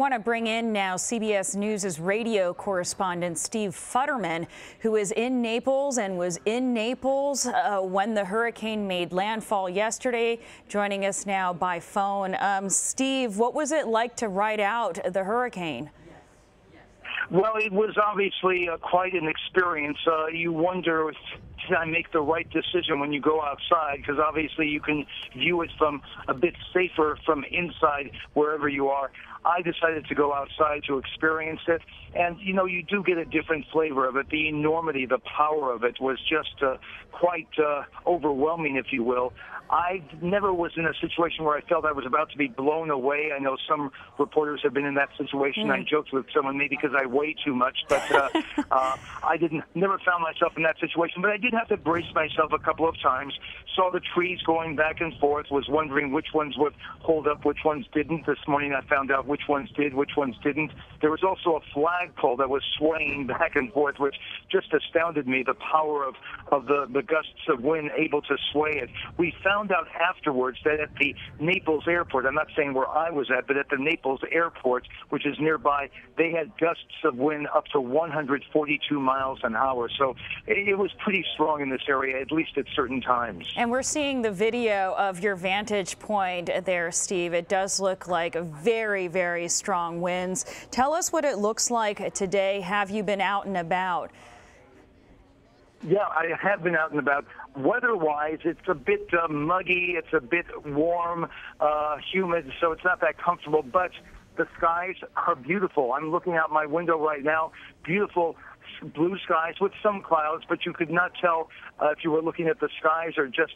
Want to bring in now CBS News radio correspondent Steve Futterman, who is in Naples and was in Naples when the hurricane made landfall yesterday, joining us now by phone. Steve, what was it like to ride out the hurricane? Well, it was obviously quite an experience. You wonder, did I make the right decision when you go outside? Because obviously you can view it from a bit safer from inside wherever you are. I decided to go outside to experience it, and you know, you do get a different flavor of it. The enormity, the power of it was just quite overwhelming, if you will. I never was in a situation where I felt I was about to be blown away. I know some reporters have been in that situation. I joked with someone maybe because I weigh too much, but I never found myself in that situation. But I did have to brace myself a couple of times. Saw the trees going back and forth, was wondering which ones would hold up, which ones didn't. This morning I found out which ones did, which ones didn't. There was also a flagpole that was swaying back and forth, which just astounded me, the power of the gusts of wind able to sway it. We found out afterwards that at the Naples airport, I'm not saying where I was at, but at the Naples airport, which is nearby, they had gusts of wind up to 142 miles an hour. So it was pretty strong in this area, at least at certain times. And we're seeing the video of your vantage point there, Steve. It does look like very, very strong winds. Tell us what it looks like today. Have you been out and about? Yeah, I have been out and about. Weather-wise, it's a bit muggy, it's a bit warm, humid, so it's not that comfortable, but the skies are beautiful. I'm looking out my window right now, beautiful blue skies with some clouds, but you could not tell if you were looking at the skies or just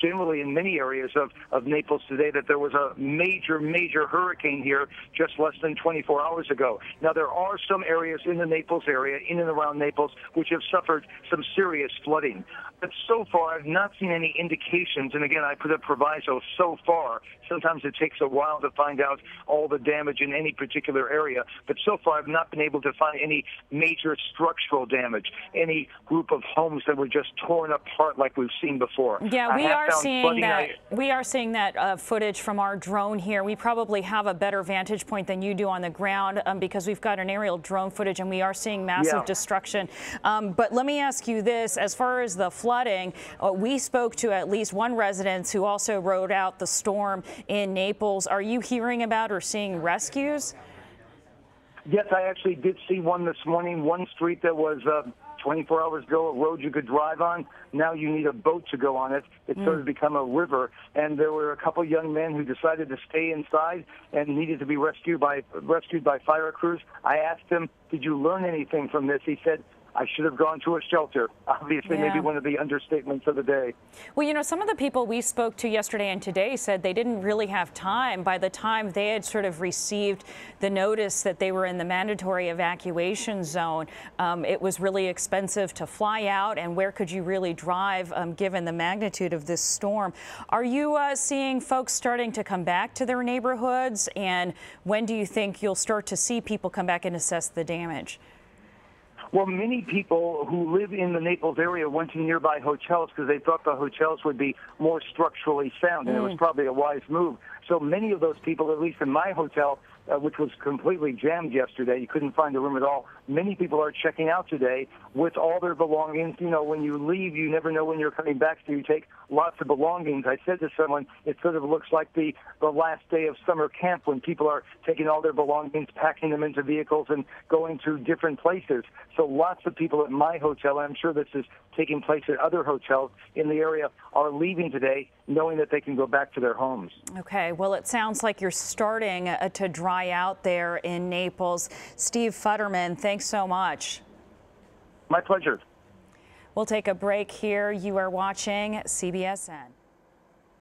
generally in many areas of Naples today that there was a major hurricane here just less than 24 hours ago. Now, there are some areas in the Naples area, in and around Naples, which have suffered some serious flooding. But so far, I've not seen any indications, and again, I put a proviso, so far. Sometimes it takes a while to find out all the damage in any particular area, but so far I've not been able to find any major structural damage, any group of homes that were just torn apart like we've seen before. Yeah, we are seeing that. We are seeing that footage from our drone here. We probably have a better vantage point than you do on the ground because we've got an aerial drone footage, and we are seeing massive destruction. But let me ask you this: as far as the flooding, we spoke to at least one resident who also rode out the storm in Naples. Are you hearing about or seeing rescues? Yes, I actually did see one this morning. One street that was 24 hours ago, a road you could drive on. Now you need a boat to go on it. It's sort of become a river. And there were a couple young men who decided to stay inside and needed to be rescued by fire crews. I asked him, "Did you learn anything from this?" He said, "I should have gone to a shelter." Obviously, maybe one of the understatements of the day. Well, you know, some of the people we spoke to yesterday and today said they didn't really have time. By the time they had sort of received the notice that they were in the mandatory evacuation zone, it was really expensive to fly out, and where could you really drive given the magnitude of this storm? Are you seeing folks starting to come back to their neighborhoods, and when do you think you'll start to see people come back and assess the damage? Well, many people who live in the Naples area went to nearby hotels because they thought the hotels would be more structurally sound, and it was probably a wise move. So many of those people, at least in my hotel, which was completely jammed yesterday, you couldn't find a room at all. Many people are checking out today with all their belongings. You know, when you leave, you never know when you're coming back, so you take lots of belongings. I said to someone, it sort of looks like the last day of summer camp when people are taking all their belongings, packing them into vehicles, and going to different places. So lots of people at my hotel, and I'm sure this is taking place at other hotels in the area, are leaving today knowing that they can go back to their homes. Okay, well, it sounds like you're starting to dry out there in Naples. Steve Futterman, thanks so much. My pleasure. We'll take a break here. You are watching CBSN.